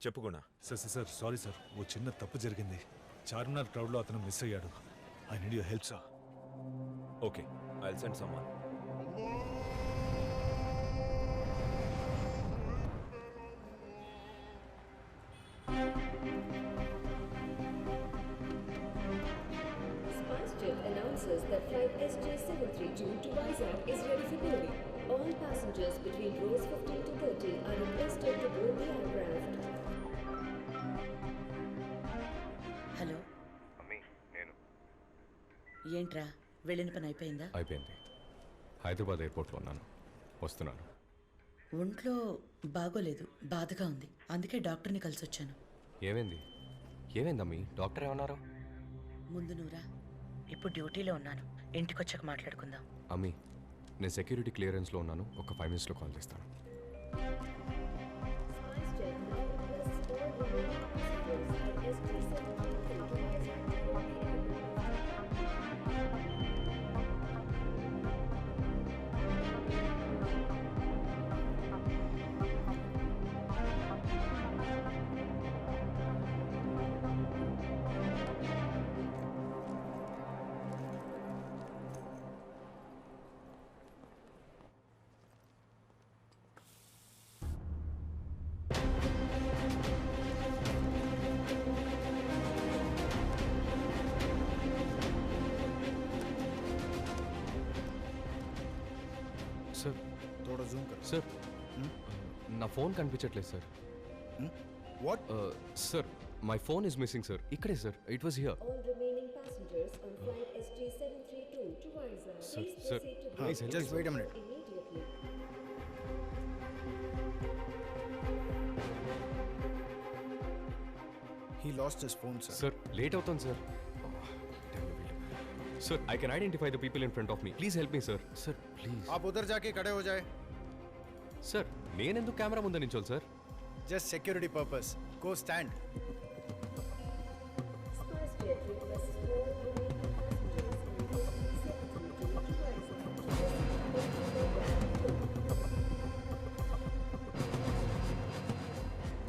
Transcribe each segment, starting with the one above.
చెప్పుకున్నా. Sir sorry sir, ఓ చిన్న తప్పు జరిగింది. చార్మినార్ క్రౌడ్లో అతను మిస్ అయ్యాడు. I need your help sir. Okay, I will send someone. SpiceJet announces that flight SJ732 to Vizag is ready for boarding. All passengers between rows 15 to 30 are requested to board the aircraft. Hello అమ్మీ, నేను ఏంట్రా వెళ్ళిన పని అయిపోయిందా? అయిపోయింది. హైదరాబాద్ ఎయిర్పోర్ట్లో ఉన్నాను, వస్తున్నాను. ఒంట్లో బాగోలేదు, బాధగా ఉంది, అందుకే డాక్టర్ని కలిసి వచ్చాను. ఏమైందమ్మీ? డాక్టర్ ఏమన్నారు? ముందు నువ్వురా, ఇప్పుడు డ్యూటీలో ఉన్నాను, ఇంటికొచ్చాక మాట్లాడుకుందాం. అమ్మీ, నేను సెక్యూరిటీ క్లియరెన్స్లో ఉన్నాను, ఒక 5 minutesలో కాల్ చేస్తాను. SpiceJet now requests all remaining passengers at SJ732 to Vizag to board the aircraft. Sir थोड़ा जूम करो. సార్ నా ఫోన్ కనిపించట్లేదు sir. What? Sir my phone is missing sir. ఇక్కడే sir, it was here. All remaining passengers on flight SJ732 to Vizag, Sir, please sir, proceed to please board help Just me, wait a minute. immediately. He lost his phone, sir. Sir late అవుతుంది sir. Sir I can identify the people in front of me. Please help me sir. Sir please. आप उधर जाके खड़े हो जाए. Sir నేనెందుకు camera ముందు నించోవాలి sir? Just security purpose. Go stand. SpiceJet requests all remaining passengers on SJ732 to Vizag.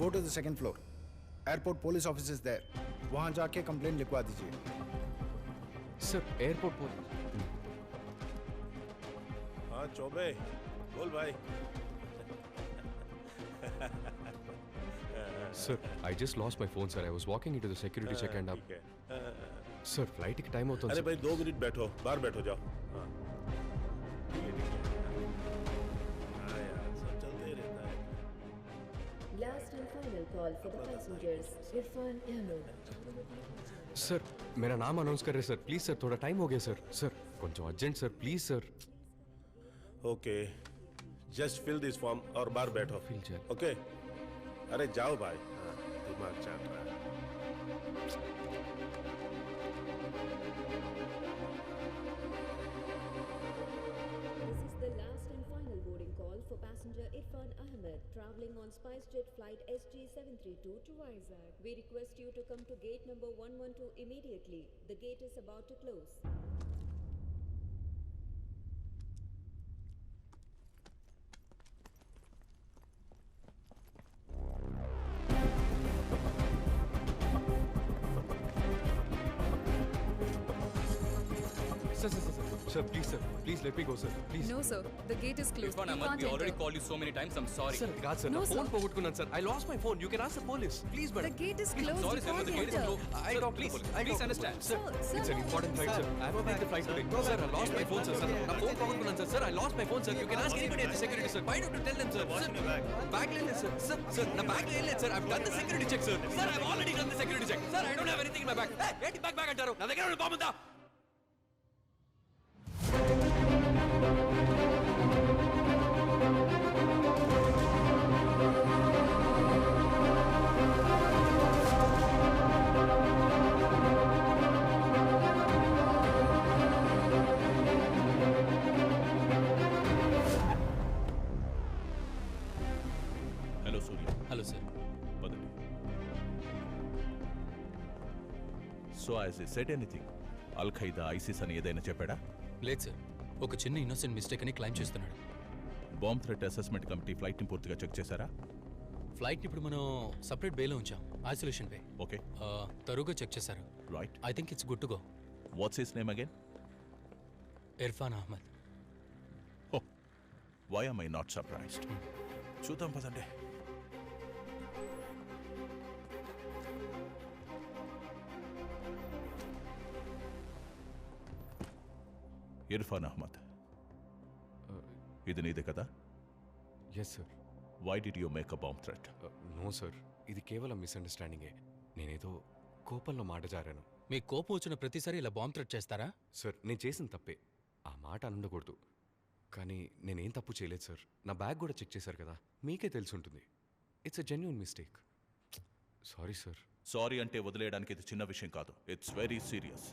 Go to the second floor. Airport police office is there. वहाँ जाके कंप्लेंट लिखवा दीजिए. సార్ ఎయిర్పోర్ట్ हाँ चौबे, बोल भाई. Sir I just lost my phone sir. I was walking into the security check and ठीक है. Sir ఫ్లైట్కి time అవుతుంది अरे సార్. भाई 2 मिनट बैठो, बाहर बैठो जाओ. हाँ ठीक है. हाँ यार, सब चलते ही रहता है. Last and final call for the passengers. Irfan Ahmed. Sir मेरा नाम अनाउंस कर रहे सर. प्लीज सर थोड़ा टाइम हो गया सर. सर కొంచెం urgent sir please sir. Okay, just fill this form और बाहर बैठो. Fill check. ओके. अरे जाओ भाई. हाँ, दिमाग चाट रहा है. This is the last and final boarding call for passenger Irfan Ahmed traveling on SpiceJet flight SJ732 to Vizag. We request you to come to gate number 112 immediately. The gate is about to close. Sir sir sir sir please let me go sir please. No, sir. The gate is closed. Irfan You Ahmed, can't we already enter. called you so many times. I'm sorry. Sir కాదు sir, No, నా phone sir. పోగొట్టుకున్నాను sir. I lost my phone. You can ask the police. Please The madam. gate is closed. Sorry, You sir, but can't the gate is enter. closed. I Sir, talked to please, the police. I please talked to the understand. police. Sir, Sir, it's an no, important flight sir. I have to take the flight today. Sir, I lost my phone sir. నా phone పోగొట్టుకున్నాను sir. Sir, I lost my phone sir. You can ask anybody at the security sir. Why don't you tell them sir? Sir, bag లేదు sir. Sir, నా bag లేదు sir. I've done the security check sir. Sir, I've already done the security check. Sir, I don't have anything in my bag. Hey, ఏంటి bag అంటారు? నా దగ్గర bomb ఉందా? Hello Surya, hello sir. పదండి. So has he said anything, al Qaeda, ISIS అని ఏదైనా చెప్పాడా? లేదు సార్, ఒక చిన్న ఇన్నోసెంట్ మిస్టేక్ అని క్లైమ్ చేస్తున్నాడు. బాంబ్ థ్రెట్ అసెస్మెంట్ కమిటీ ఫ్లైట్ని పూర్తిగా చెక్ చేశారా? ఫ్లైట్ ఇప్పుడు మనం సపరేట్ బేలో ఉంచాం, ఐసోలేషన్ బే. ఓకే, తరువుగా చెక్ చేశారు. Right. I think it's good to go. What's his name again? Irfan Ahmed. Oh, why am I not surprised? చూద్దాం పదండి. ఇర్ఫాన్ అహ్మద్, ఇది నీదే కదా? Yes sir. Why did you make a bomb threat? No sir, ఇది కేవలం మిస్అండర్స్టాండింగే. నేనేదో కోపంలో మాట జారాను. మీ కోపం వచ్చిన ప్రతిసారి ఇలా బాంబ్ థ్రెట్ చేస్తారా? సార్, నేను చేసిన తప్పే, ఆ మాట అనుండకూడదు. కానీ నేనేం తప్పు చేయలేదు సార్. నా బ్యాగ్ కూడా చెక్ చేశారు కదా, మీకే తెలిసి ఉంటుంది. It's a genuine mistake. Sorry sir. Sorry అంటే వదిలేయడానికి ఇది చిన్న విషయం కాదు. It's very serious.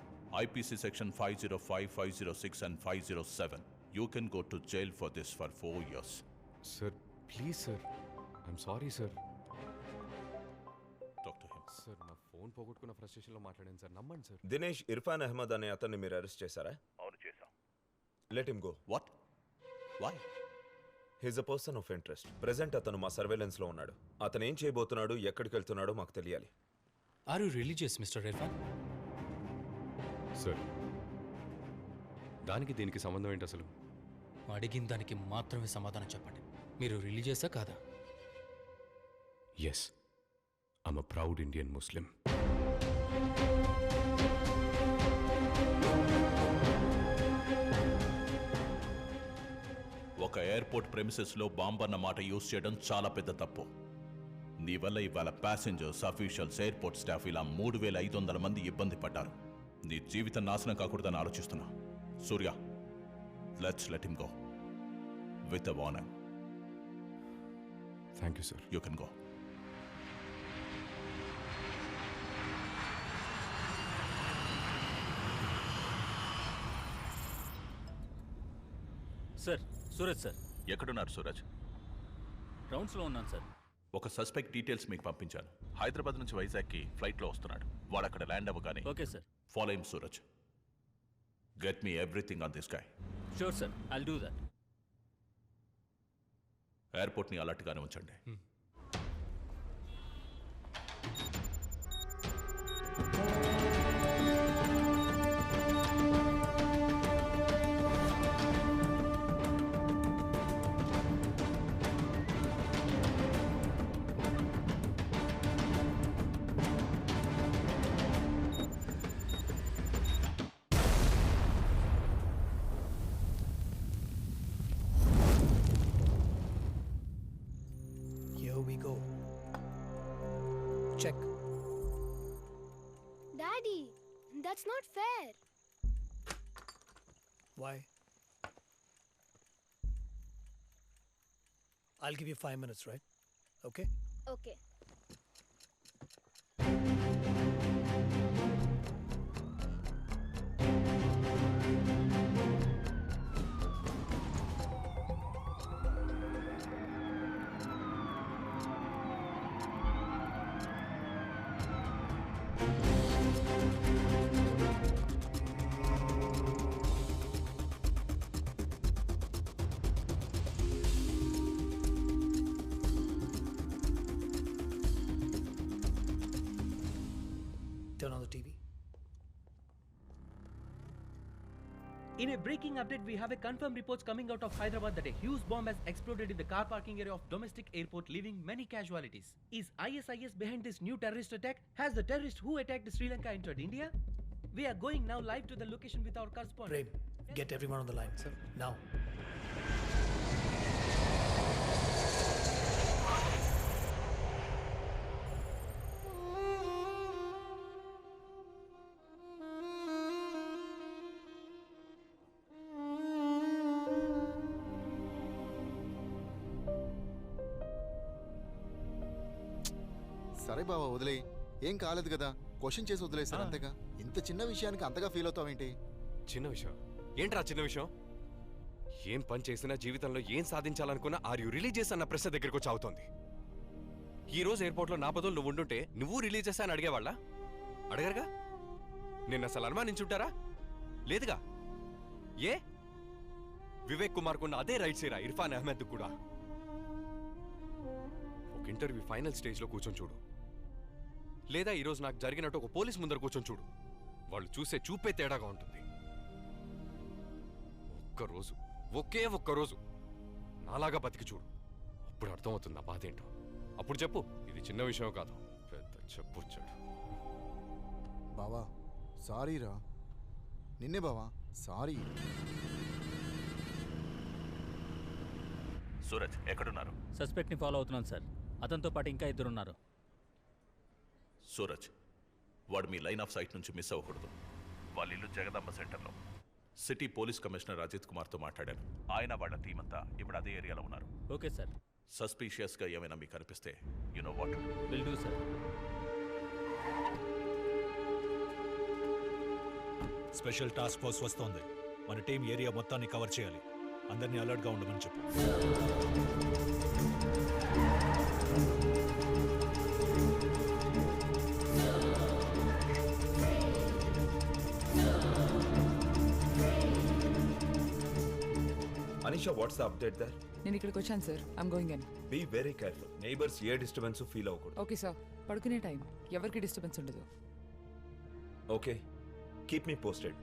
IPC section 505, 506 and 507. You can go to jail for this for 4 years. Sir please sir, I'm sorry sir. Talk to him. Sir, నా phone పోగొట్టుకున్న ఫ్రస్ట్రేషన్లో మాట్లాడాను sir, నమ్మండి సార్. దినేష్ ఇర్ఫాన్ అహ్మద్ అనే అతన్ని మీరు అరెస్ట్ చేశారా? అవును, చేశాం. Let him go. What? Why? He's a person of interest. Present అతను మా సర్వేలెన్స్లో ఉన్నాడు. అతను ఏం చేయబోతున్నాడు, ఎక్కడికి వెళ్తున్నాడో మాకు తెలియాలి. Are you religious mister Irfan? Sir, దానికి దీనికి సంబంధం ఏంటి అసలు? అడిగిన దానికి మాత్రమే సమాధానం చెప్పండి. మీరు రిలీజియసా కాదా? Yes, I'm a proud Indian Muslim. ఒక ఎయిర్పోర్ట్ ప్రెమిసెస్లో బాంబ్ అన్న మాట యూజ్ చేయడం చాలా పెద్ద తప్పు. నీ వల్ల ఇవాళ ప్యాసింజర్స్, అఫీషియల్స్, ఎయిర్పోర్ట్ స్టాఫ్ ఇలా 3500 మంది ఇబ్బంది పడ్డారు. నీ జీవితం నాశనం కాకూడదని ఆలోచిస్తున్నా. Surya, let's let him go with a warning. Thank you sir. You can go. Sir, Suraj sir. ఎక్కడున్నారు సూరజ్? రౌండ్స్లో ఉన్నాను సార్. ఒక సస్పెక్ట్ డీటెయిల్స్ మీకు పంపించాను. హైదరాబాద్ నుంచి వైజాగ్కి ఫ్లైట్లో వస్తున్నాడు. వాడు అక్కడ ల్యాండ్ అవ్వగానే okay sir. Follow him Suraj. Get me everything on this guy. Sure sir, I'll do that. ఎయిర్పోర్ట్ని అలర్ట్గానే ఉంచండి. Here we go. Check. Daddy, that's not fair. Why? I'll give you 5 minutes, right? Okay? Okay. Turn on the TV. In a breaking update, we have a confirmed reports coming out of Hyderabad that a huge bomb has exploded in the car parking area of domestic airport, leaving many casualties. Is ISIS behind this new terrorist attack? Has the terrorist who attacked Sri Lanka entered India? We are going now live to the location with our correspondent. Prem, get everyone on the line, sir. Now. సరే బావా, వదిలే. ఏం కాలేదు కదా, question చేసి వదిలేసారు అంతేగా. ఇంత చిన్న విషయానికి అంతగా ఫీల్ అవుతావేంటి? చిన్న విషయం ఏంట్రా? చిన్న విషయం ఏం పని చేసినా, జీవితంలో ఏం సాధించాలనుకున్నా ఆర్ యు రిలీజియస్ అన్న ప్రశ్న దగ్గరకు వచ్చి అవుతోంది. ఈ రోజు ఎయిర్పోర్ట్లో నా బదులు నువ్వు ఉండుంటే నువ్వు రిలీజియస్ అని అడిగేవాళ్ళ? అడగరుగా. నిన్ను అసలు అనుమానించుంటారా? లేదుగా. ఏ వివేక్ కుమార్ కున్న అదే రైట్స్ ఏరా ఇర్ఫాన్ అహ్మద్ కూడా. ఒక ఇంటర్వ్యూ ఫైనల్ స్టేజ్లో కూర్చొని చూడు, లేదా ఈరోజు నాకు జరిగినట్టు ఒక పోలీస్ ముందర కూర్చొని చూడు. వాళ్ళు చూసే చూపే తేడాగా ఉంటుంది. ఒక్కరోజు, ఒక్క రోజు నాలాగా బతికి చూడు, అప్పుడు అర్థమవుతుంది నా బాధ ఏంటో. అప్పుడు చెప్పు, ఇది చిన్న విషయం కాదు, పెద్ద చెప్పొచ్చాడు. బావా సారీ రా, నిన్నే బావా సారీ. సూరజ్ ఎక్కడున్నారు? సస్పెక్ట్ని ఫాలో అవుతున్నాను సార్. అతనితో పాటు ఇంకా 2 ఉన్నారు. సూరజ్, వాడు మీ లైన్ ఆఫ్ సైట్ నుంచి మిస్ అవ్వకూడదు. వాళ్ళ ఇల్లు జగదాంబ సెంటర్లో. సిటీ పోలీస్ కమిషనర్ అజిత్ కుమార్తో మాట్లాడాను. ఆయన వాళ్ళ టీం అంతా ఇప్పుడు అదే ఏరియాలో ఉన్నారు. Okay sir. సస్పీషియస్గా ఏమైనా మీకు అనిపిస్తే you know what will do sir. Special task force వస్తోంది. మన టీం ఏరియా మొత్తాన్ని కవర్ చేయాలి. అందరినీ అలర్ట్గా ఉండమని చెప్పు. Anisha, what's the update there? నేను ఇక్కడికి వచ్చాను సార్. I'm going in. Be very careful. Neighbors ఏ డిస్టర్బెన్స్ ఫీల్ అవ్వకూడదు. Okay sir. పడుకునే టైం, ఎవరికి డిస్టర్బెన్స్ ఉండదు. Okay, keep me posted.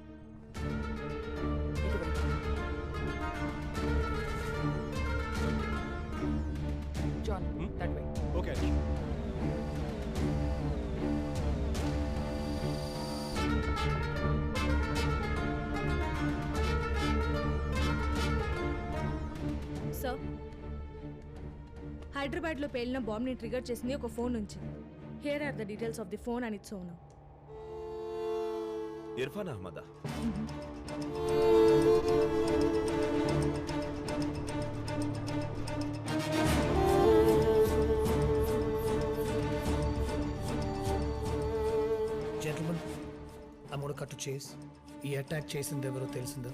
John, that way. Okay. Sir, హైదరాబాద్లో పేలిన బాంబ్ని ట్రిగర్ చేసింది ఒక ఫోన్ నుంచి. Here are the details of the phone and its owner. Irfan అహ్మదా? Gentlemen, I'm going to cut to chase. ఈ అటాక్ చేసింది ఎవరో తెలిసిందా?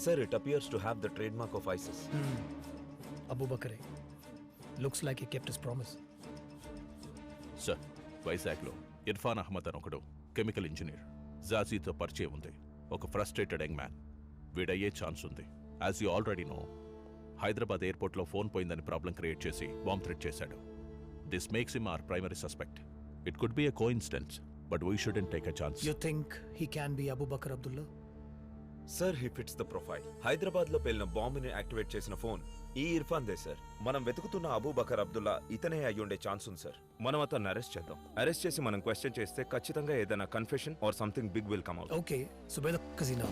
Sir, it appears to have the trademark of ISIS. Abu Bakr. Looks like he kept his promise. Sir, వైజాగ్లో ఇర్ఫాన్ అహ్మద్ అని ఒకడు chemical engineer. జాజీతో పరిచయం ఉంది. ఒక ఫ్రస్ట్రేటెడ్ యంగ్ మ్యాన్. వీడయ్యే ఛాన్స్ ఉంది. As you already know, Hyderabad ఎయిర్పోర్ట్లో ఫోన్ పోయిందని ప్రాబ్లం క్రియేట్ చేసి బాంబ్ థ్రెట్ చేశాడు. This makes him our primary suspect. It could be a coincidence, but we shouldn't take a chance. You think he can be Abu Bakr Abdullah? Sir, he fits the profile. హైదరాబాద్లో పేలిన బాంబుని activate చేసిన phone ఈ Irfan they sir. మనం వెతుకుతున్న Abu Bakr Abdullah ఇతనే అయ్యుండే chance ఉంది sir. మనం అతన్ని arrest చేద్దాం. అరెస్ట్ చేసి మనం క్వశ్చన్ చేస్తే ఖచ్చితంగా ఏదైనా confession or something big will come out. Okay, so where the fuck is he now?